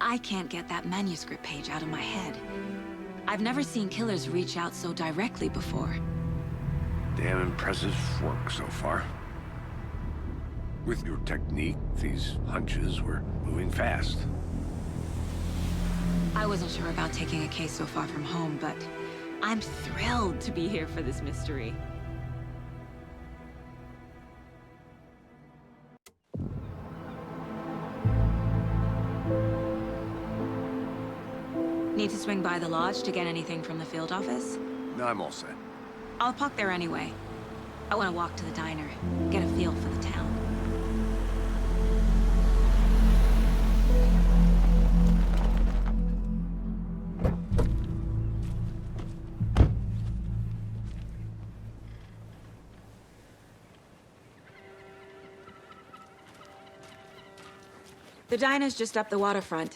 I can't get that manuscript page out of my head. I've never seen killers reach out so directly before. Damn impressive work so far. With your technique, these hunches were moving fast. I wasn't sure about taking a case so far from home, but I'm thrilled to be here for this mystery. Need to swing by the lodge to get anything from the field office? No, I'm all set. I'll park there anyway. I want to walk to the diner, get a feel for the town. The diner's just up the waterfront.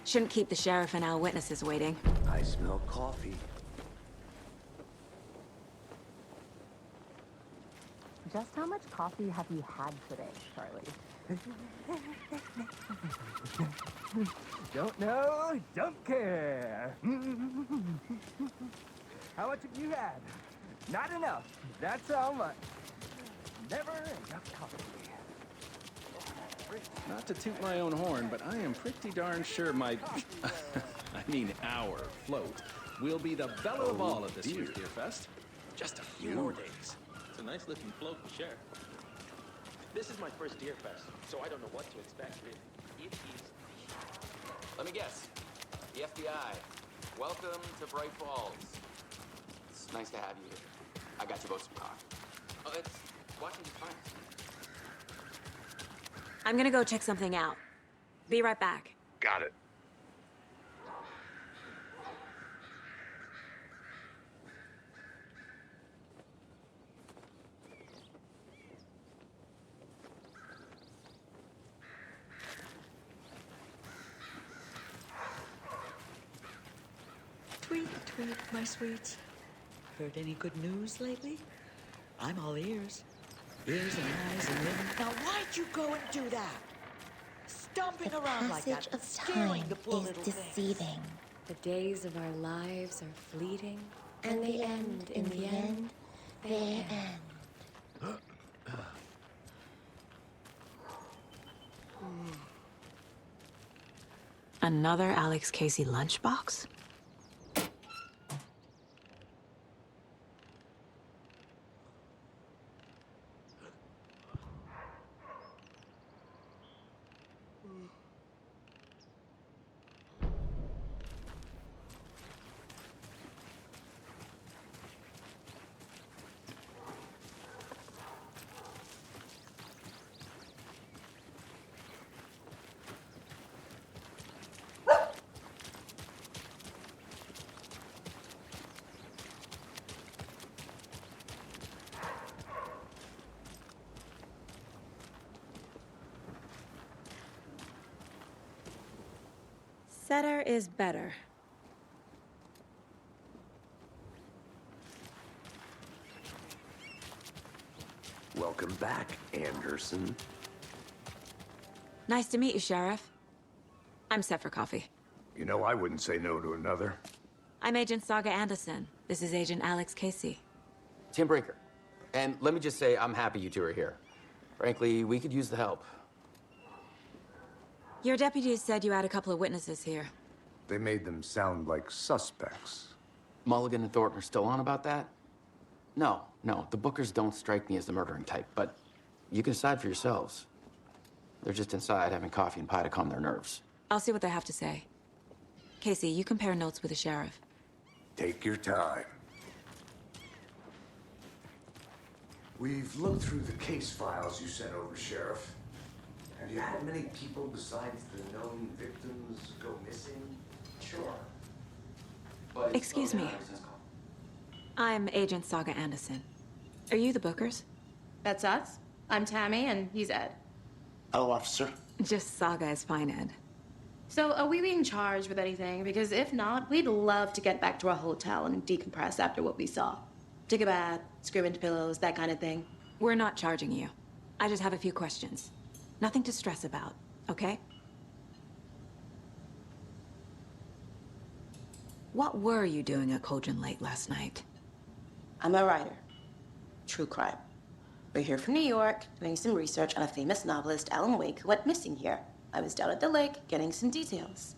Shouldn't keep the sheriff and our witnesses waiting. I smell coffee. Just how much coffee have you had today, Charlie? Don't know, don't care. How much have you had? Not enough. That's how much. Never enough coffee. Not to toot my own horn, but I am pretty darn sure my... I mean our float will be the belle of all at this year's Deer Fest. Just a few more days. It's a nice looking float for sure. This is my first Deer Fest, so I don't know what to expect really. It is. Let me guess. The FBI. Welcome to Bright Falls. It's nice to have you here. I got you both some coffee. Oh, it's Washington Fine. I'm gonna go check something out. Be right back. Got it. Tweet, tweet, my sweets. Heard any good news lately? I'm all ears. Ears and eyes and limbs. Now, why'd you go and do that? Stomping around like that, passage of scaring time the poor is little deceiving, things. The days of our lives are fleeting. and they end in the end. They end. Another Alex Casey lunchbox? Setter is better. Welcome back, Anderson. Nice to meet you, Sheriff. I'm set for coffee. You know, I wouldn't say no to another. I'm Agent Saga Anderson. This is Agent Alex Casey. Tim Brinker. And let me just say, I'm happy you two are here. Frankly, we could use the help. Your deputies said you had a couple of witnesses here. They made them sound like suspects. Mulligan and Thornton are still on about that? No, the Bookers don't strike me as the murdering type, but you can decide for yourselves. They're just inside having coffee and pie to calm their nerves. I'll see what they have to say. Casey, you compare notes with the sheriff. Take your time. We've looked through the case files you sent over, Sheriff. Have you had many people besides the known victims go missing? Sure. But Excuse me. I'm Agent Saga Anderson. Are you the Bookers? That's us. I'm Tammy, and he's Ed. Hello, officer. Just Saga is fine, Ed. So, are we being charged with anything? Because if not, we'd love to get back to our hotel and decompress after what we saw. Take a bath, scream into pillows, that kind of thing. We're not charging you. I just have a few questions. Nothing to stress about, okay? What were you doing at Cauldron Lake last night? I'm a writer. True crime. We're here from New York, doing some research on a famous novelist, Alan Wake, who went missing here. I was down at the lake, getting some details.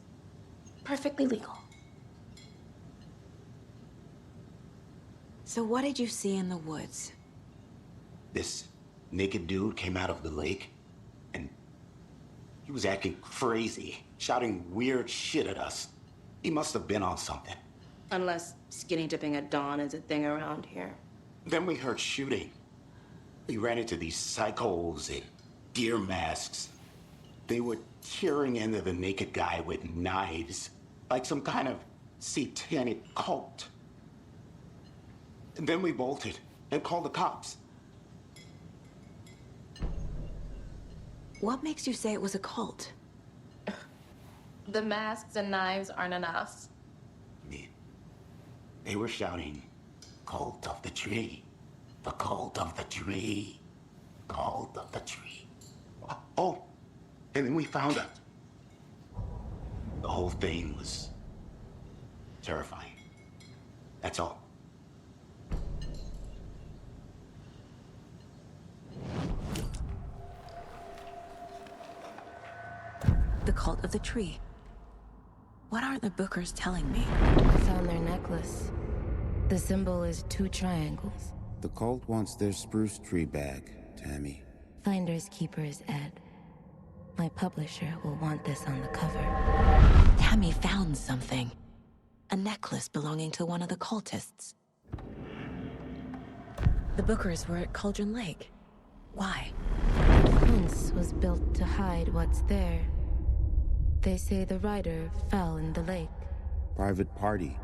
Perfectly legal. So what did you see in the woods? This naked dude came out of the lake, and he was acting crazy, shouting weird shit at us. He must have been on something. Unless skinny dipping at dawn is a thing around here. Then we heard shooting. We ran into these psychos in deer masks. They were tearing into the naked guy with knives, like some kind of satanic cult. And then we bolted and called the cops. What makes you say it was a cult? The masks and knives aren't enough. They were shouting, "Cult of the tree, the cult of the tree, cult of the tree." Oh, and then we found it. The whole thing was terrifying. That's all. The cult of the tree. What are the bookers telling me? I found their necklace. The symbol is 2 triangles. The cult wants their spruce tree back, Tammy. Finders keepers, Ed. My publisher will want this on the cover. Tammy found something. A necklace belonging to one of the cultists. The bookers were at Cauldron Lake. Why? The fence was built to hide what's there. They say the writer fell in the lake. Private party.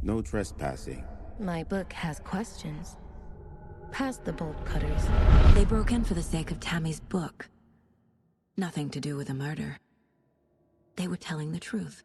No trespassing. My book has questions. Past the bolt cutters. They broke in for the sake of Tammy's book. Nothing to do with a murder. They were telling the truth.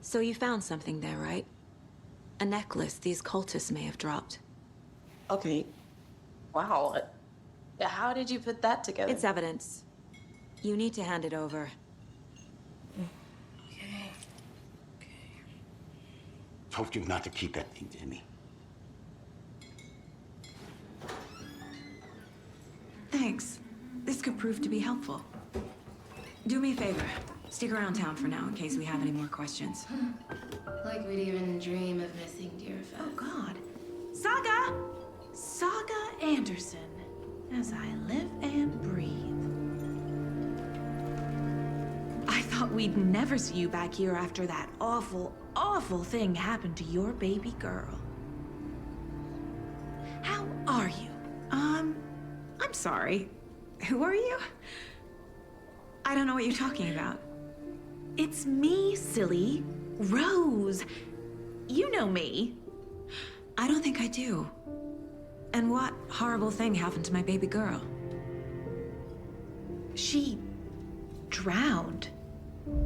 So you found something there, right? A necklace these cultists may have dropped. Okay. Wow. How did you put that together? It's evidence. You need to hand it over. Okay. Told you not to keep that thing, Tammy. Thanks. This could prove to be helpful. Do me a favor. Stick around town for now in case we have any more questions. Like we'd even dream of missing dear Fest. Oh, God. Saga! Saga Anderson. As I live and breathe. I thought we'd never see you back here after that awful, awful thing happened to your baby girl. How are you? I'm sorry. Who are you? I don't know what you're talking about. It's me, silly. Rose. You know me. I don't think I do. And what horrible thing happened to my baby girl? She drowned.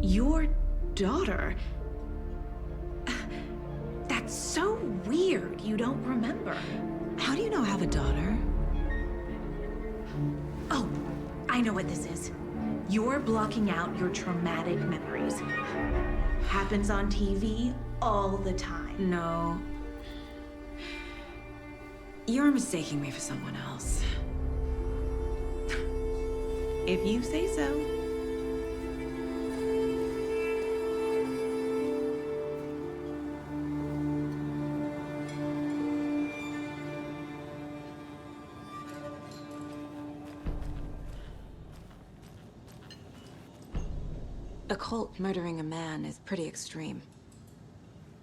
Your daughter. That's so weird you don't remember. How do you know I have a daughter? Oh, I know what this is. You're blocking out your traumatic memories. Happens on TV all the time. No. You're mistaking me for someone else. If you say so. A cult murdering a man is pretty extreme.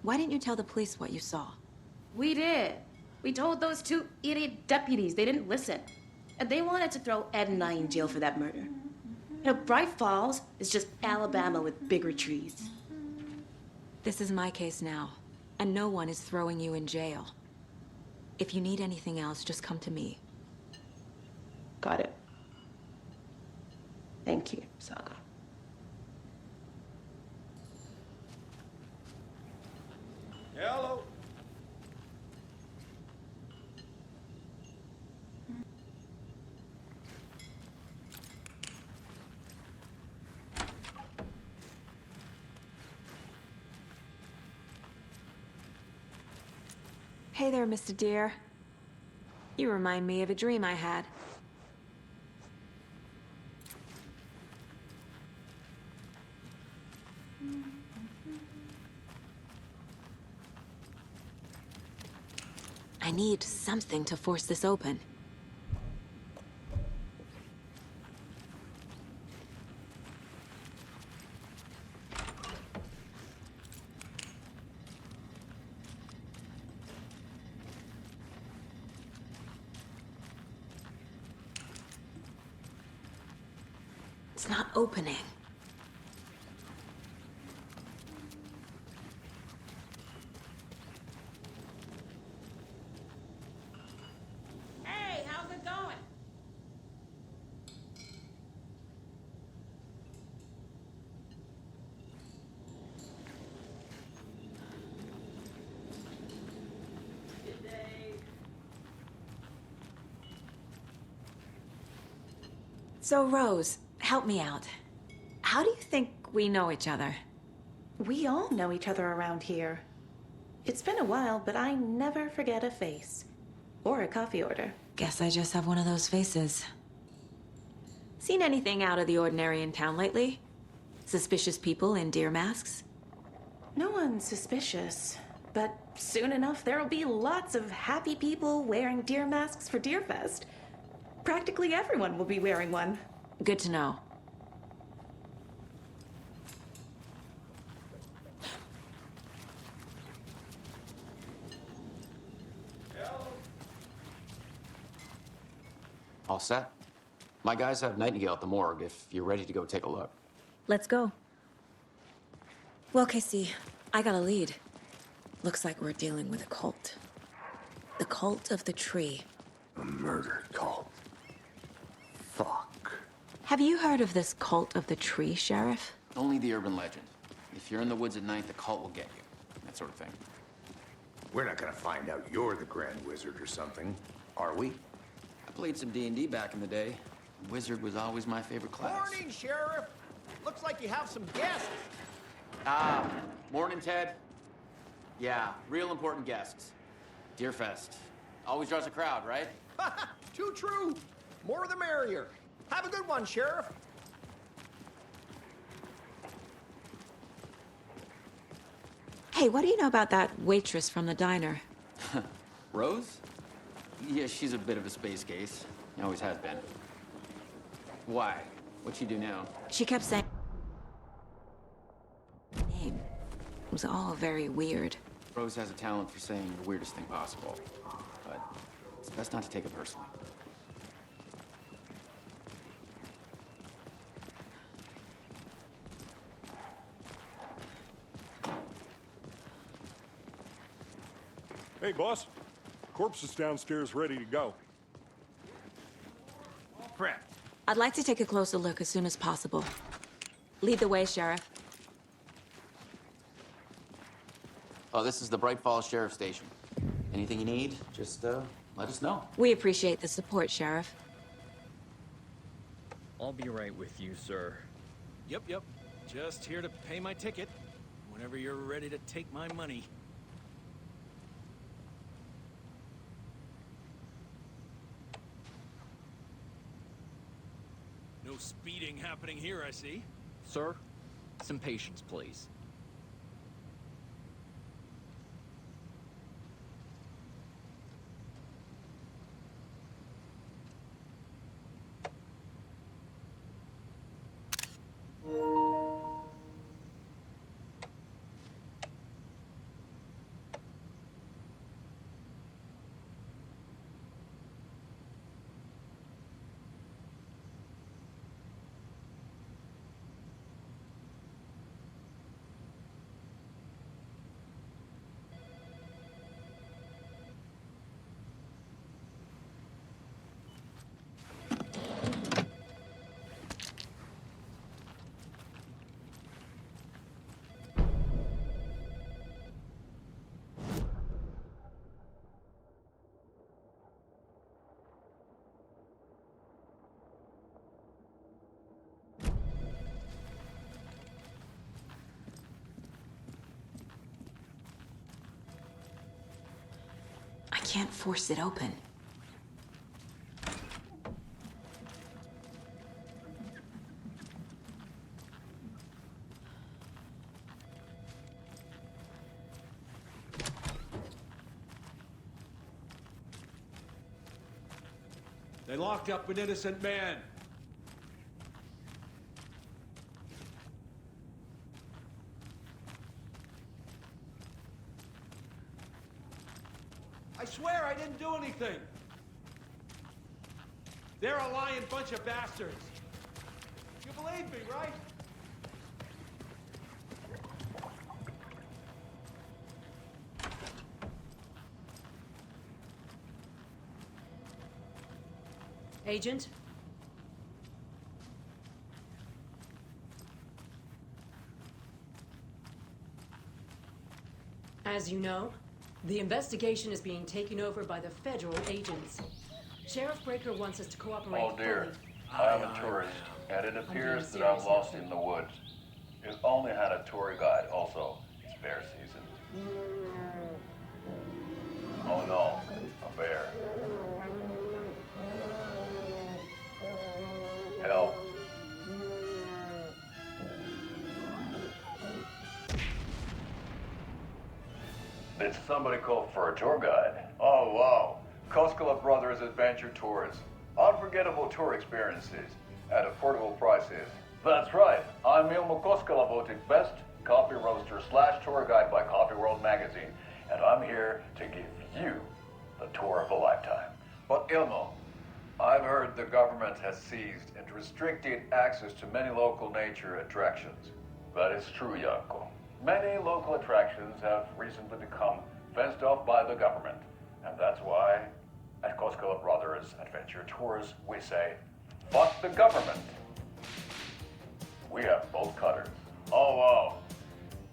Why didn't you tell the police what you saw? We did. We told those 2 idiot deputies. They didn't listen. And they wanted to throw Ed and I in jail for that murder. You know, Bright Falls is just Alabama with bigger trees. This is my case now, and no one is throwing you in jail. If you need anything else, just come to me. Got it. Thank you, Saga. Hello. Hey there, Mr. Deer. You remind me of a dream I had. I need something to force this open. It's not opening. Hey, how's it going? So, Rose, help me out. How do you think we know each other? We all know each other around here. It's been a while, but I never forget a face. Or a coffee order. Guess I just have one of those faces. Seen anything out of the ordinary in town lately? Suspicious people in deer masks? No one's suspicious. But soon enough, there'll be lots of happy people wearing deer masks for Deerfest. Practically everyone will be wearing one. Good to know. All set? My guys have Nightingale at the morgue if you're ready to go take a look. Let's go. Well, Casey, I got a lead. Looks like we're dealing with a cult. The cult of the tree. A murder cult. Fuck. Have you heard of this cult of the tree, Sheriff? Only the urban legend. If you're in the woods at night, the cult will get you. That sort of thing. We're not gonna find out you're the Grand Wizard or something, are we? I played some D&D back in the day. Wizard was always my favorite class. Morning, Sheriff. Looks like you have some guests. Morning, Ted. Yeah, real important guests. Deerfest. Always draws a crowd, right? Too true. More the merrier. Have a good one, Sheriff. Hey, what do you know about that waitress from the diner? Rose? Yeah, she's a bit of a space case. Always has been. Why? What'd she do now? She kept saying name. It was all very weird. Rose has a talent for saying the weirdest thing possible. But it's best not to take it personally. Hey, boss. Corpse is downstairs ready to go. Prep. I'd like to take a closer look as soon as possible. Lead the way, Sheriff. Oh, this is the Bright Falls Sheriff Station. Anything you need, just let us know. We appreciate the support, Sheriff. I'll be right with you, sir. Yep. Just here to pay my ticket. Whenever you're ready to take my money. No speeding happening here, I see. Sir, some patience, please. can't force it open. They locked up an innocent man. I swear I didn't do anything. They're a lying bunch of bastards. You believe me, right? Agent? As you know, the investigation is being taken over by the federal agents. Sheriff Breaker wants us to cooperate Oh dear, fully. I'm a tourist, and it appears that I'm lost in the woods. You've only had a tour guide also. It's bear season. Oh no, a bear. Help. Did somebody call for a tour guide? Oh wow, Koskela Brothers Adventure Tours. Unforgettable tour experiences at affordable prices. That's right, I'm Ilmo Koskela, voted best coffee roaster / tour guide by Coffee World magazine, and I'm here to give you the tour of a lifetime. But Ilmo, I've heard the government has seized and restricted access to many local nature attractions. That is true, Janko. Many local attractions have recently become fenced off by the government, and that's why at Koskela Brothers Adventure Tours we say, fuck the government. We have bolt cutters. Oh wow,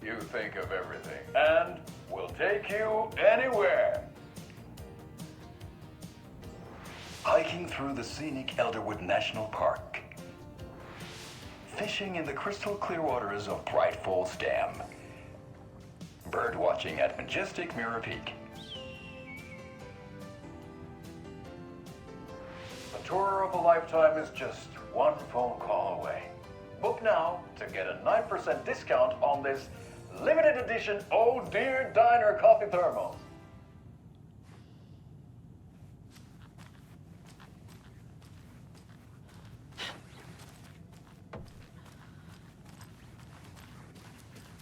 you think of everything, and we'll take you anywhere. Hiking through the scenic Elderwood National Park. Fishing in the crystal clear waters of Bright Falls Dam. Bird watching at majestic Mirror Peak. The tour of a lifetime is just one phone call away. Book now to get a 9% discount on this limited edition Oh Dear Diner coffee thermos.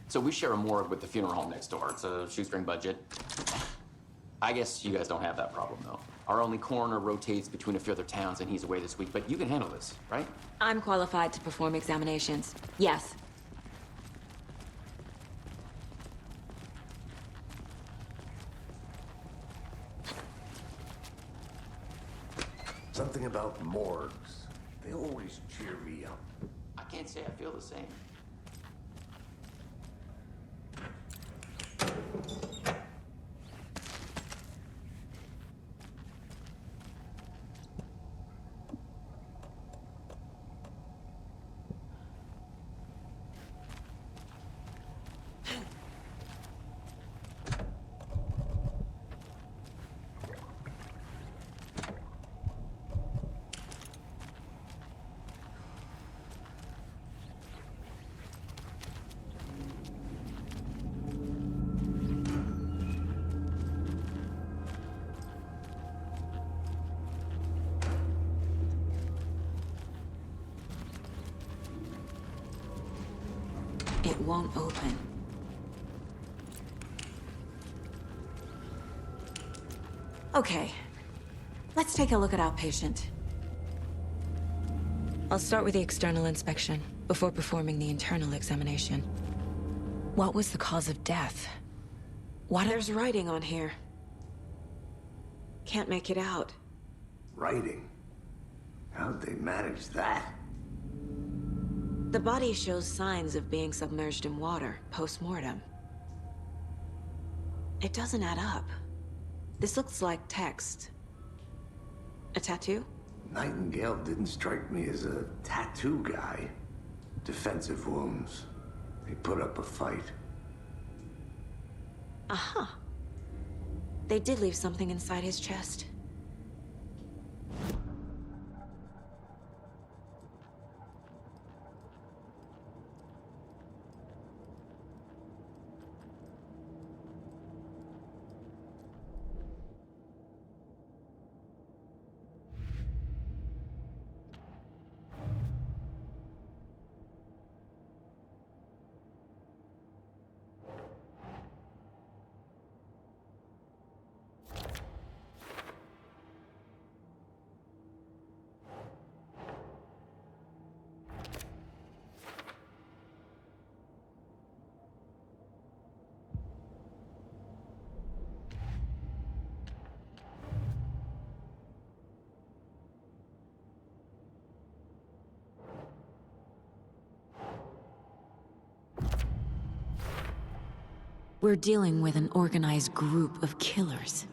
So we share a morgue with the funeral home next door. It's a shoestring budget. I guess you guys don't have that problem, though. Our only coroner rotates between a few other towns, and he's away this week, but you can handle this, right? I'm qualified to perform examinations. Yes. Something about morgues. They always cheer me up. I can't say I feel the same. It won't open. Okay, let's take a look at our patient. I'll start with the external inspection before performing the internal examination. What was the cause of death? There's writing on here. Can't make it out. Writing? How'd they manage that? The body shows signs of being submerged in water, post-mortem. It doesn't add up. This looks like text. A tattoo? Nightingale didn't strike me as a tattoo guy. Defensive wounds. He put up a fight. Uh-huh. They did leave something inside his chest. We're dealing with an organized group of killers,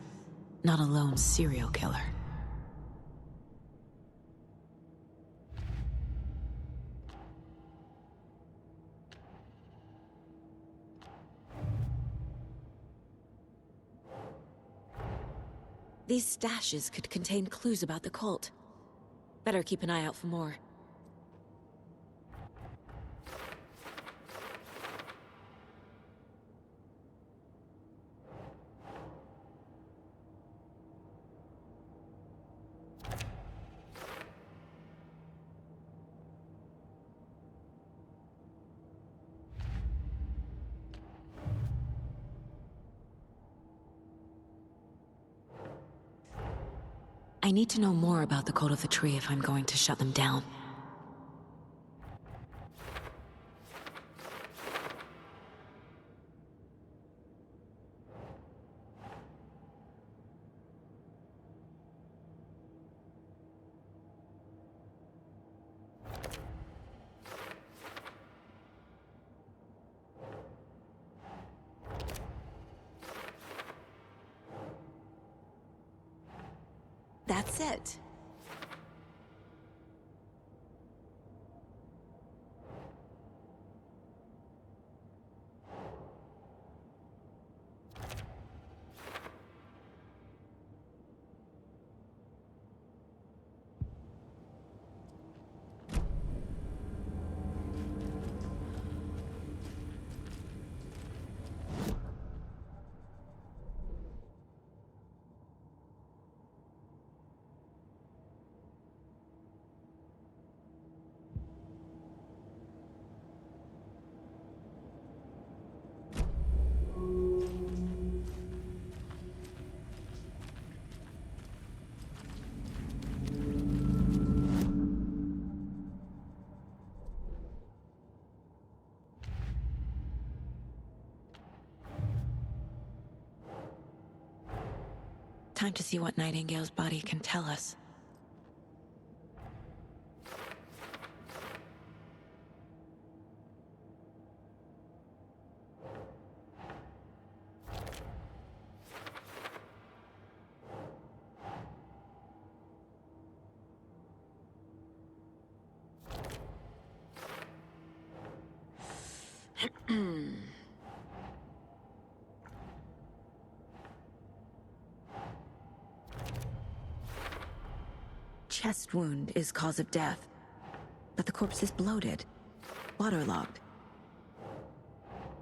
not a lone serial killer. These stashes could contain clues about the cult. Better keep an eye out for more. I need to know more about the Cult of the Tree if I'm going to shut them down. That's it. Time to see what Nightingale's body can tell us. Chest wound is cause of death, but the corpse is bloated, waterlogged.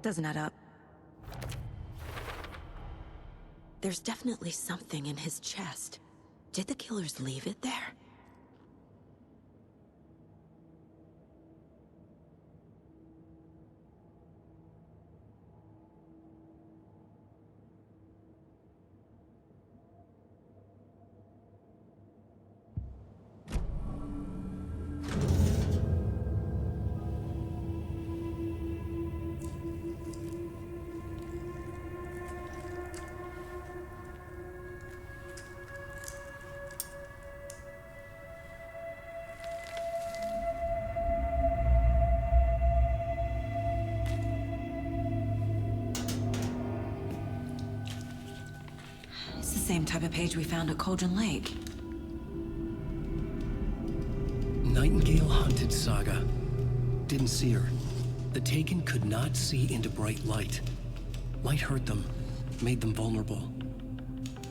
Doesn't add up. There's definitely something in his chest. Did the killers leave it there? Same type of page we found at Cauldron Lake. Nightingale hunted Saga. Didn't see her. The Taken could not see into bright light. Light hurt them, made them vulnerable.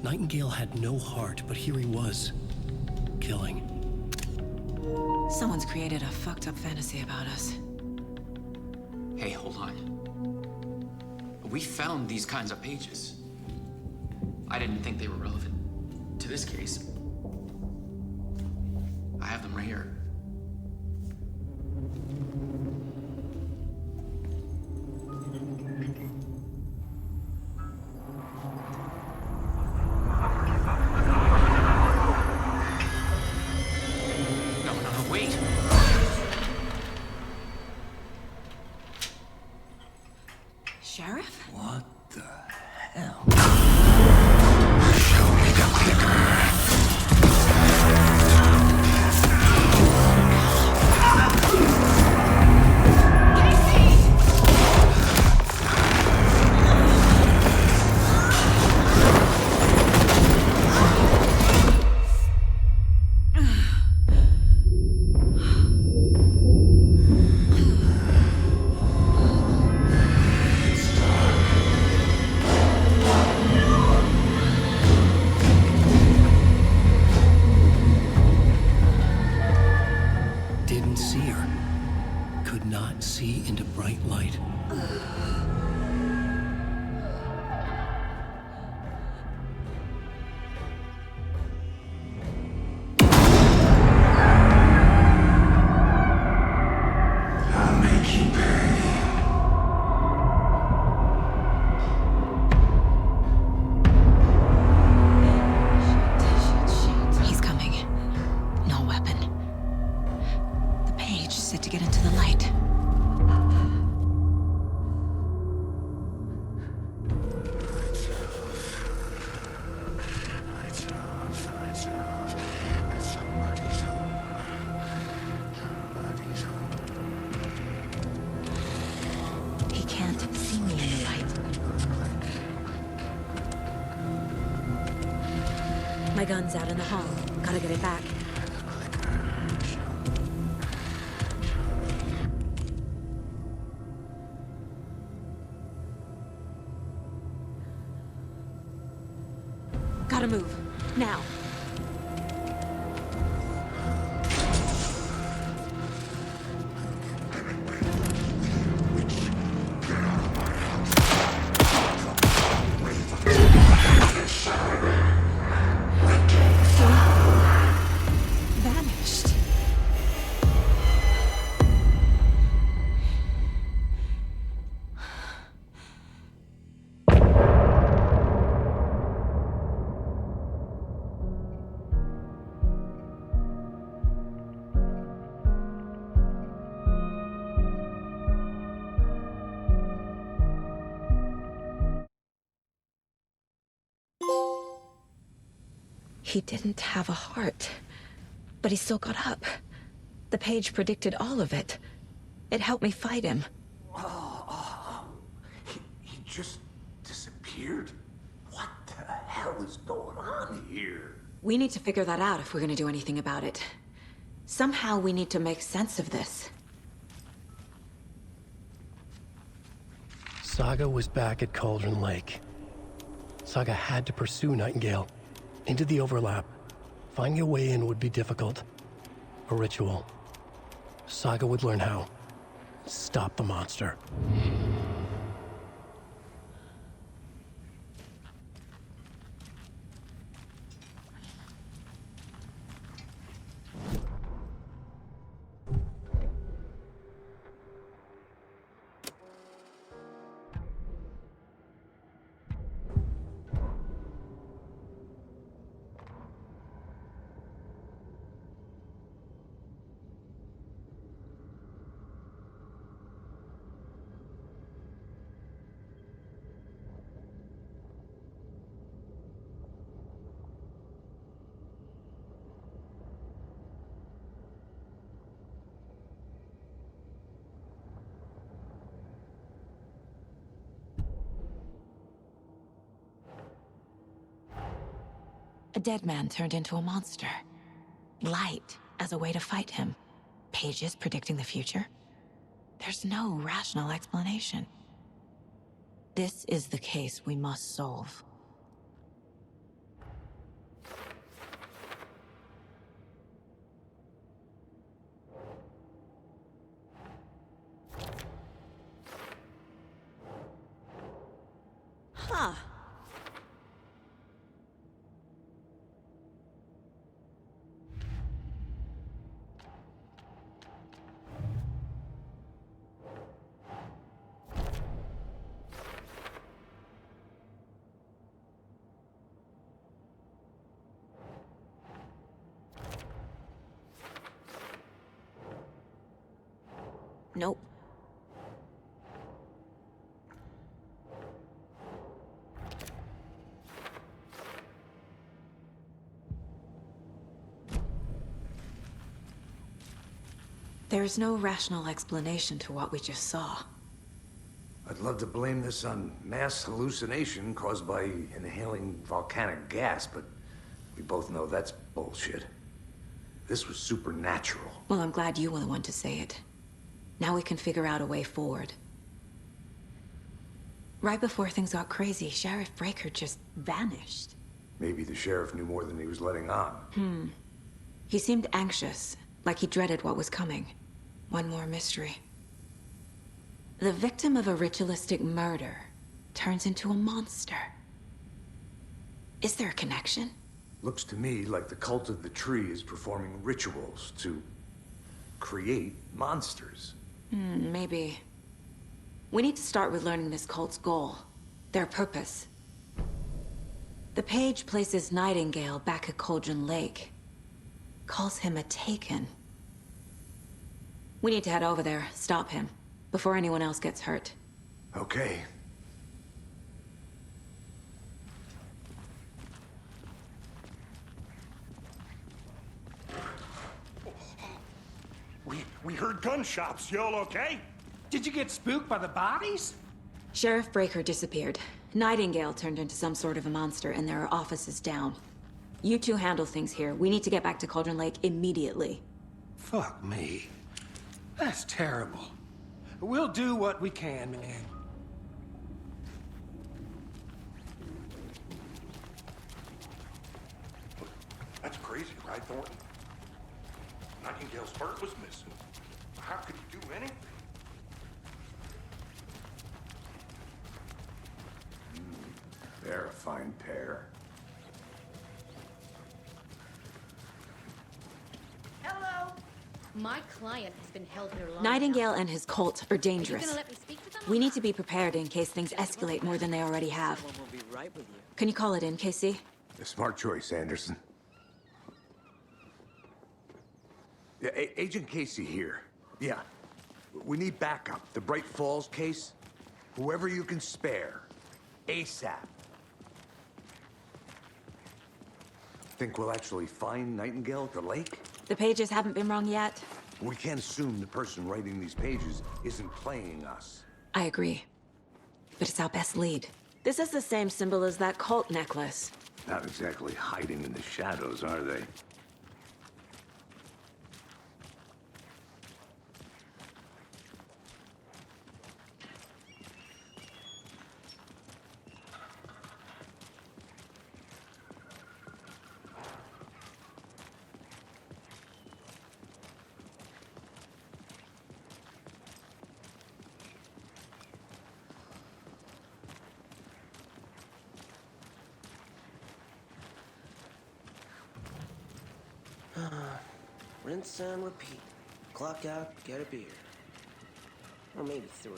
Nightingale had no heart, but here he was, killing. Someone's created a fucked up fantasy about us. Hey, hold on. We found these kinds of pages. I didn't think they were relevant to this case. I have them right here. No, wait. Sheriff? What the hell? Show me the clicker. Didn't see her. Could not see into bright light. I'll make you pay. He's coming. No weapon. The page set to get into the light. He can't see me in the light. My gun's out in the hall. Gotta get it back. Gotta move. Now. Vanished. He didn't have a heart, but he still got up. The page predicted all of it. It helped me fight him. He just disappeared? What the hell is going on here? We need to figure that out if we're gonna do anything about it. Somehow we need to make sense of this. Saga was back at Cauldron Lake. Saga had to pursue Nightingale into the overlap. Finding a way in would be difficult. A ritual. Saga would learn how. Stop the monster. A dead man turned into a monster. Light as a way to fight him. Pages predicting the future. There's no rational explanation. This is the case we must solve. Nope. There's no rational explanation to what we just saw. I'd love to blame this on mass hallucination caused by inhaling volcanic gas, but we both know that's bullshit. This was supernatural. Well, I'm glad you were the one to say it. Now we can figure out a way forward. Right before things got crazy, Sheriff Breaker just vanished. Maybe the sheriff knew more than he was letting on. He seemed anxious, like he dreaded what was coming. One more mystery. The victim of a ritualistic murder turns into a monster. Is there a connection? Looks to me like the cult of the tree is performing rituals to create monsters. Maybe. We need to start with learning this cult's goal, their purpose. The page places Nightingale back at Cauldron Lake, calls him a Taken. We need to head over there, stop him, before anyone else gets hurt. Okay. We heard gunshots. Y'all okay? Did you get spooked by the bodies? Sheriff Breaker disappeared. Nightingale turned into some sort of a monster, and there are offices down. You two handle things here. We need to get back to Cauldron Lake immediately. Fuck me. That's terrible. We'll do what we can, man. That's crazy, right, Thornton? Nightingale's heart was missing. How could he do anything? They're a fine pair. Hello. My client has been held here long Nightingale enough. and his cult are dangerous. Are you gonna let me speak to them? We need to be prepared in case things escalate more than they already have. Someone will be right with you. Can you call it in, Casey? A smart choice, Anderson. Yeah, Agent Casey here. Yeah. We need backup. The Bright Falls case. Whoever you can spare. ASAP. Think we'll actually find Nightingale at the lake? The pages haven't been wrong yet. We can't assume the person writing these pages isn't playing us. I agree. But it's our best lead. This is the same symbol as that cult necklace. Not exactly hiding in the shadows, are they? Rinse and repeat. Clock out, get a beer. Or maybe 3.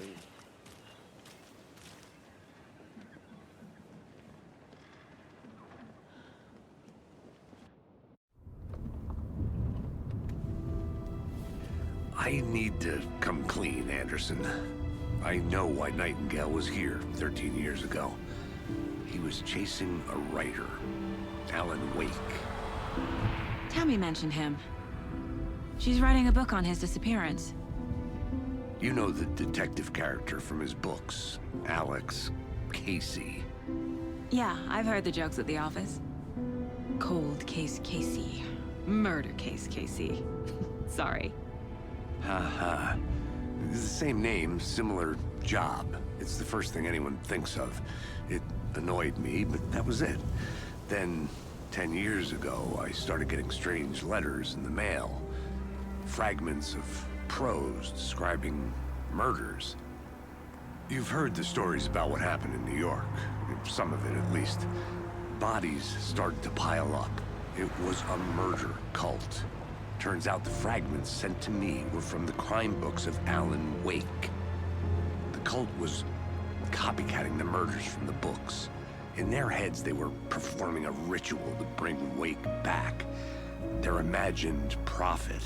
I need to come clean, Anderson. I know why Nightingale was here 13 years ago. He was chasing a writer, Alan Wake. Tammy mentioned him. She's writing a book on his disappearance. You know the detective character from his books, Alex Casey. Yeah, I've heard the jokes at the office. Cold case Casey. Murder case Casey. Sorry. Ha. It's the same name, similar job. It's the first thing anyone thinks of. It annoyed me, but that was it. Then, 10 years ago, I started getting strange letters in the mail. Fragments of prose describing murders. You've heard the stories about what happened in New York. Some of it, at least. Bodies started to pile up. It was a murder cult. Turns out the fragments sent to me were from the crime books of Alan Wake. The cult was copycatting the murders from the books. In their heads, they were performing a ritual to bring Wake back. Their imagined prophet.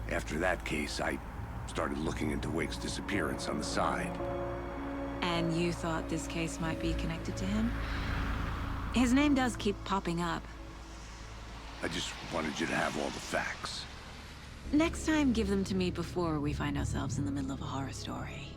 After that case, I Started looking into Wake's disappearance on the side. And you thought this case might be connected to him? His name does keep popping up. I just wanted you to have all the facts. Next time, give them to me before we find ourselves in the middle of a horror story.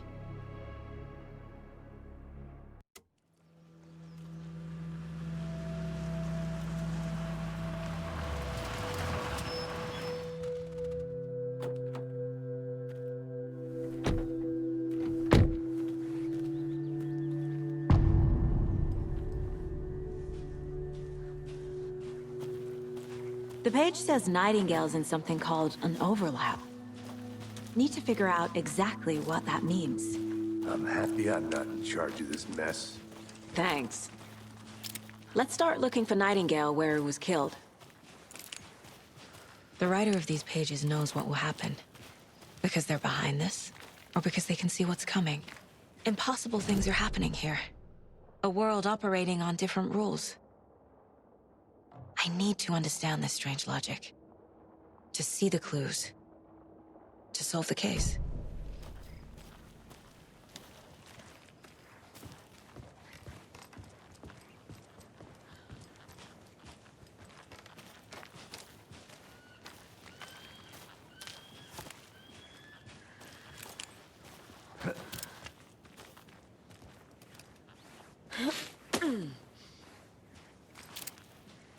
The page says Nightingale's in something called an overlap. Need to figure out exactly what that means. I'm happy I'm not in charge of this mess. Thanks. Let's start looking for Nightingale where he was killed. The writer of these pages knows what will happen. Because they're behind this, or because they can see what's coming. Impossible things are happening here. A world operating on different rules. I need to understand this strange logic. To see the clues. To solve the case.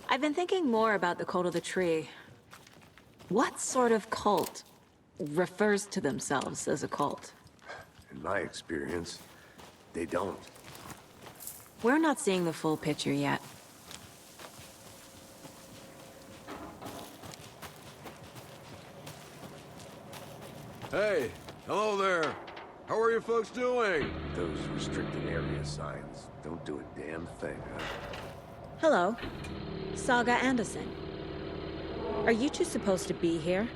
I've been thinking more about the cult of the tree. What sort of cult refers to themselves as a cult? In my experience, they don't. We're not seeing the full picture yet. Hey, hello there. How are you folks doing? Those restricted area signs don't do a damn thing, huh? Hello. Saga Anderson. Are you two supposed to be here?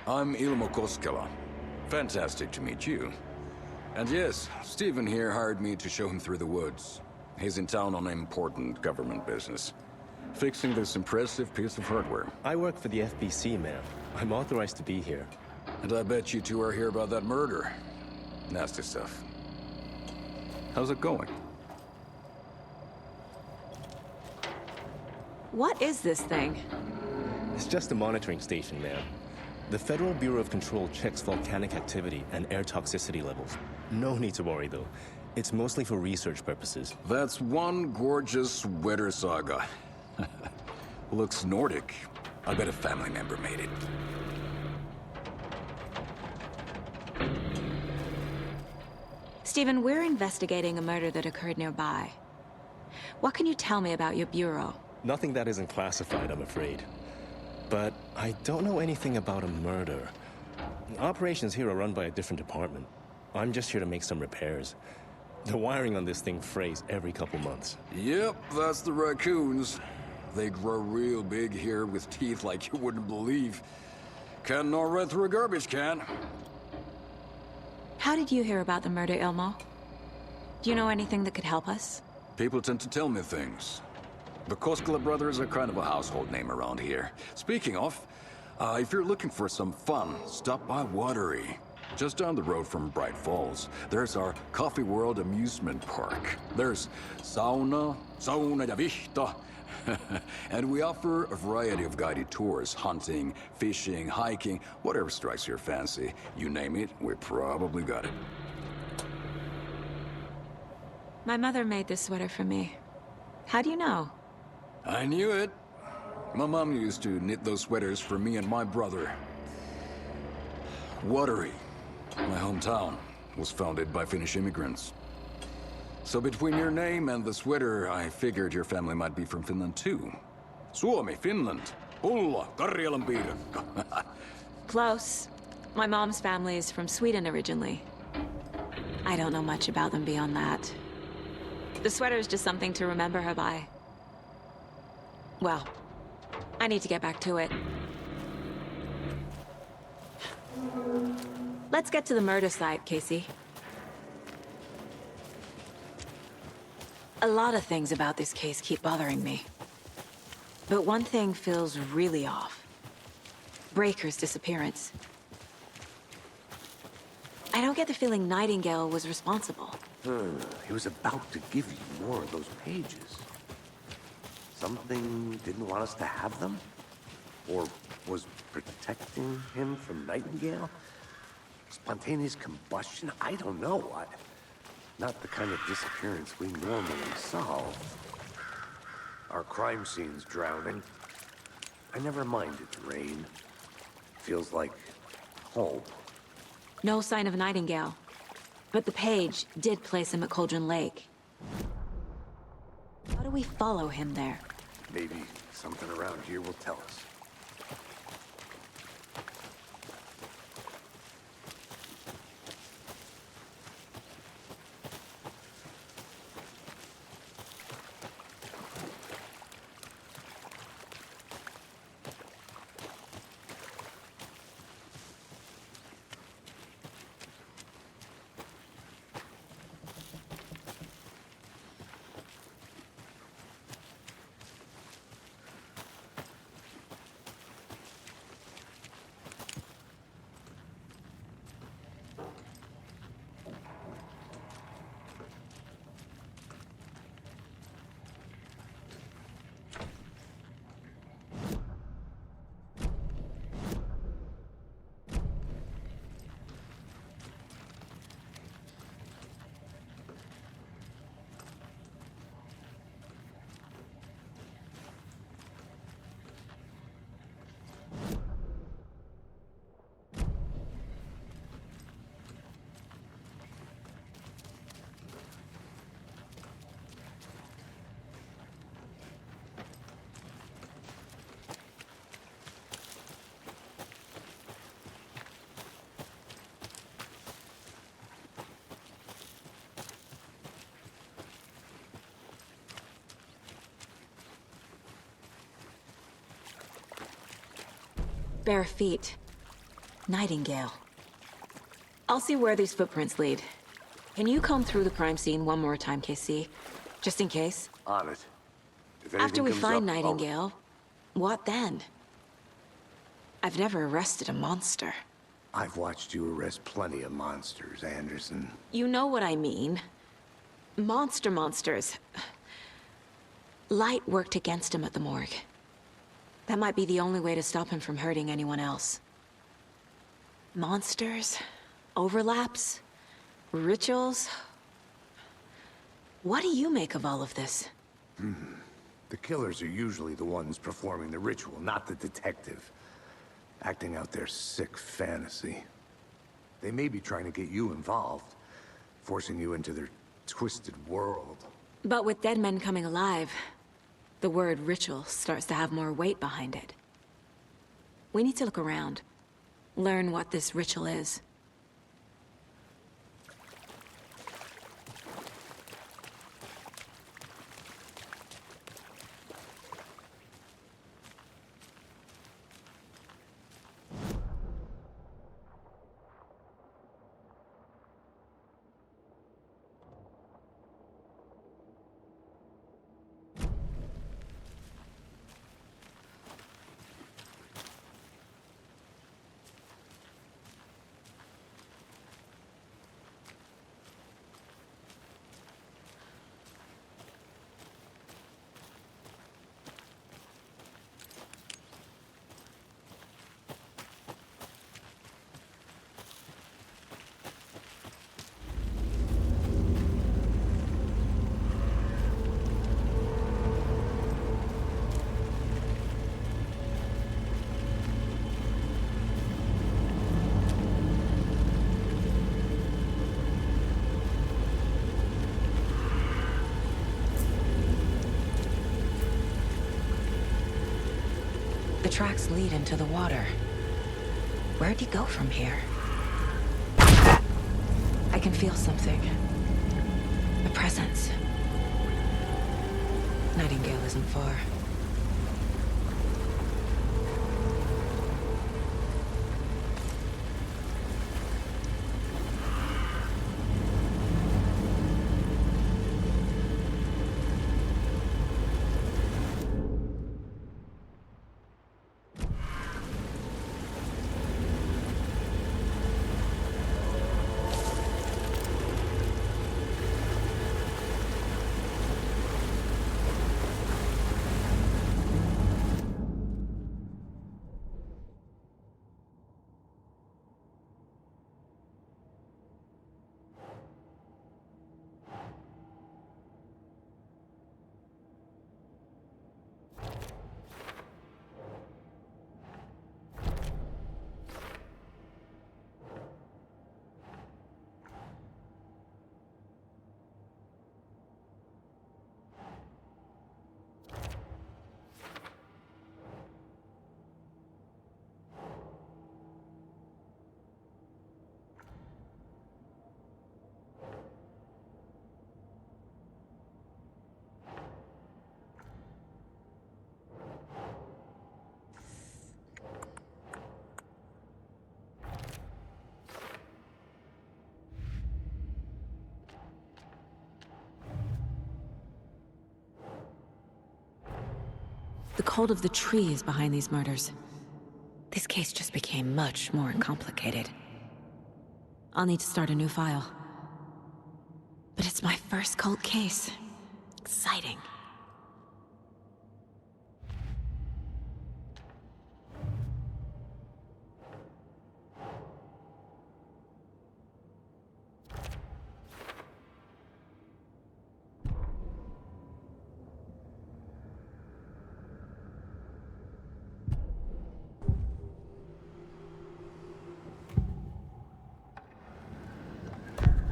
I'm Ilmo Koskela. Fantastic to meet you. And yes, Stephen here hired me to show him through the woods. He's in town on important government business. Fixing this impressive piece of hardware. I work for the FBC, ma'am. I'm authorized to be here. And I bet you two are here about that murder. Nasty stuff. How's it going? What is this thing? It's just a monitoring station, ma'am. The Federal Bureau of Control checks volcanic activity and air toxicity levels. No need to worry, though. It's mostly for research purposes. That's one gorgeous sweater, Saga. Looks Nordic. I bet a family member made it. Stephen, we're investigating a murder that occurred nearby. What can you tell me about your bureau? Nothing that isn't classified, I'm afraid. But I don't know anything about a murder. Operations here are run by a different department. I'm just here to make some repairs. The wiring on this thing frays every couple months. Yep, that's the raccoons. They grow real big here with teeth like you wouldn't believe. Can't gnaw right through a garbage can. How did you hear about the murder, Ilmo? Do you know anything that could help us? People tend to tell me things. The Koskela brothers are kind of a household name around here. Speaking of, if you're looking for some fun, stop by Watery. Just down the road from Bright Falls, there's our Coffee World amusement park. There's sauna ja vihta. And we offer a variety of guided tours, hunting, fishing, hiking, whatever strikes your fancy. You name it, we probably got it. My mother made this sweater for me. How do you know? I knew it. My mom used to knit those sweaters for me and my brother. Watery, my hometown, was founded by Finnish immigrants. So between your name and the sweater, I figured your family might be from Finland too. Suomi, Finland. Ulla, Karjalan piirakka. Close. My mom's family is from Sweden originally. I don't know much about them beyond that. The sweater is just something to remember her by. Well, I need to get back to it. Let's get to the murder site, Casey. A lot of things about this case keep bothering me. But one thing feels really off. Breaker's disappearance. I don't get the feeling Nightingale was responsible. He was about to give you more of those pages. Something didn't want us to have them? Or was protecting him from Nightingale? Spontaneous combustion? I don't know. Not the kind of disappearance we normally solve. Our crime scene's drowning. I never minded the rain. Feels like home. No sign of Nightingale. But the page did place him at Cauldron Lake. How do we follow him there? Maybe something around here will tell us. Bare feet. Nightingale. I'll see where these footprints lead. Can you comb through the crime scene one more time, KC? Just in case? On it. If anything After we comes find up, Nightingale, what then? I've never arrested a monster. I've watched you arrest plenty of monsters, Anderson. You know what I mean. Monsters. Light worked against him at the morgue. That might be the only way to stop him from hurting anyone else. Monsters? Overlaps? Rituals? What do you make of all of this? The killers are usually the ones performing the ritual, not the detective. Acting out their sick fantasy. They may be trying to get you involved, forcing you into their twisted world. But with dead men coming alive, the word ritual starts to have more weight behind it. We need to look around. Learn what this ritual is. The tracks lead into the water. Where'd he go from here? I can feel something. A presence. Nightingale isn't far. The cult of the tree is behind these murders. This case just became much more complicated. I'll need to start a new file. But it's my first cult case. Exciting.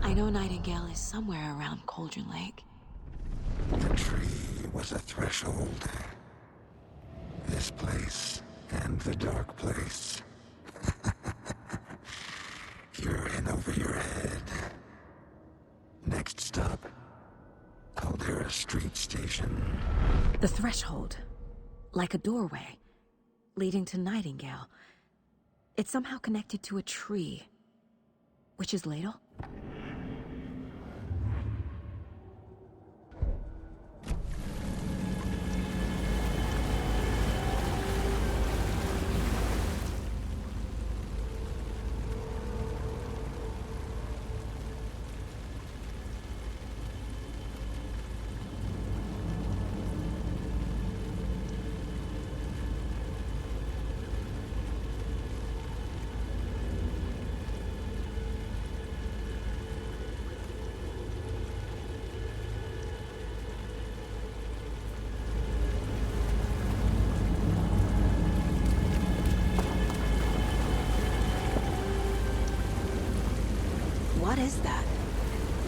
I know Nightingale is somewhere around Cauldron Lake. The tree was a threshold. This place and the dark place. You're in over your head. Next stop, Caldera Street Station. The threshold. Like a doorway. Leading to Nightingale. It's somehow connected to a tree. Witch's ladle? What is that?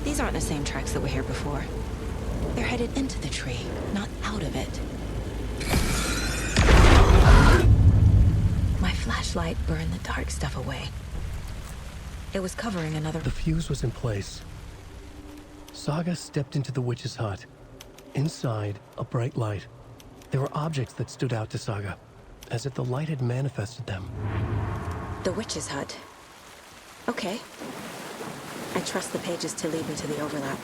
These aren't the same tracks that were here before. They're headed into the tree, not out of it. My flashlight burned the dark stuff away. It was covering another... The fuse was in place. Saga stepped into the witch's hut. Inside, a bright light. There were objects that stood out to Saga, as if the light had manifested them. The witch's hut. Okay. I trust the pages to lead me to the overlap.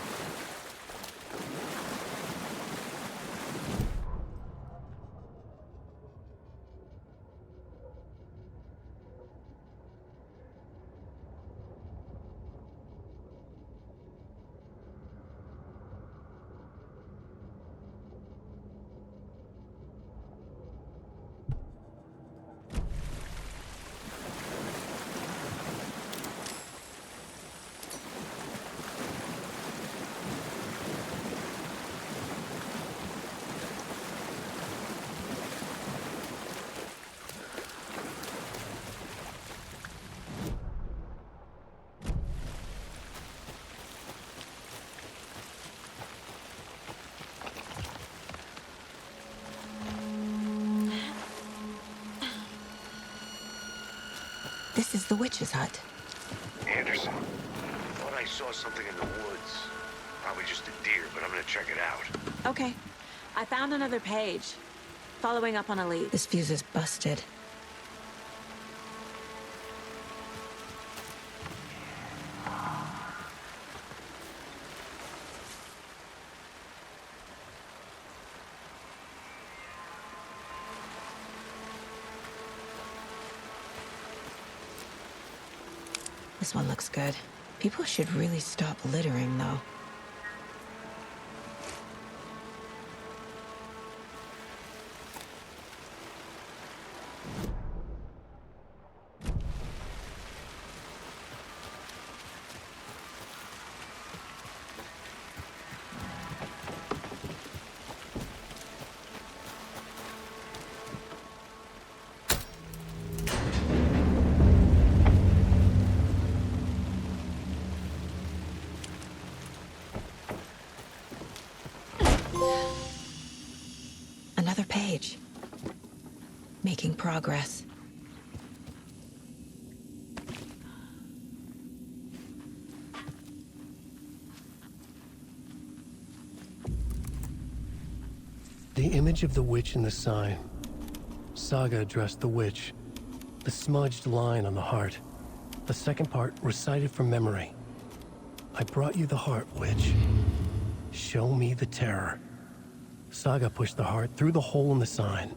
This is the witch's hut. Anderson, thought I saw something in the woods. Probably just a deer, but I'm gonna check it out. Okay. I found another page. Following up on a lead. This fuse is busted. This one looks good. People should really stop littering, though. Another page. Making progress. The image of the witch in the sign. Saga addressed the witch. The smudged line on the heart. The second part recited from memory. I brought you the heart, witch. Show me the terror. Saga pushed the heart through the hole in the sign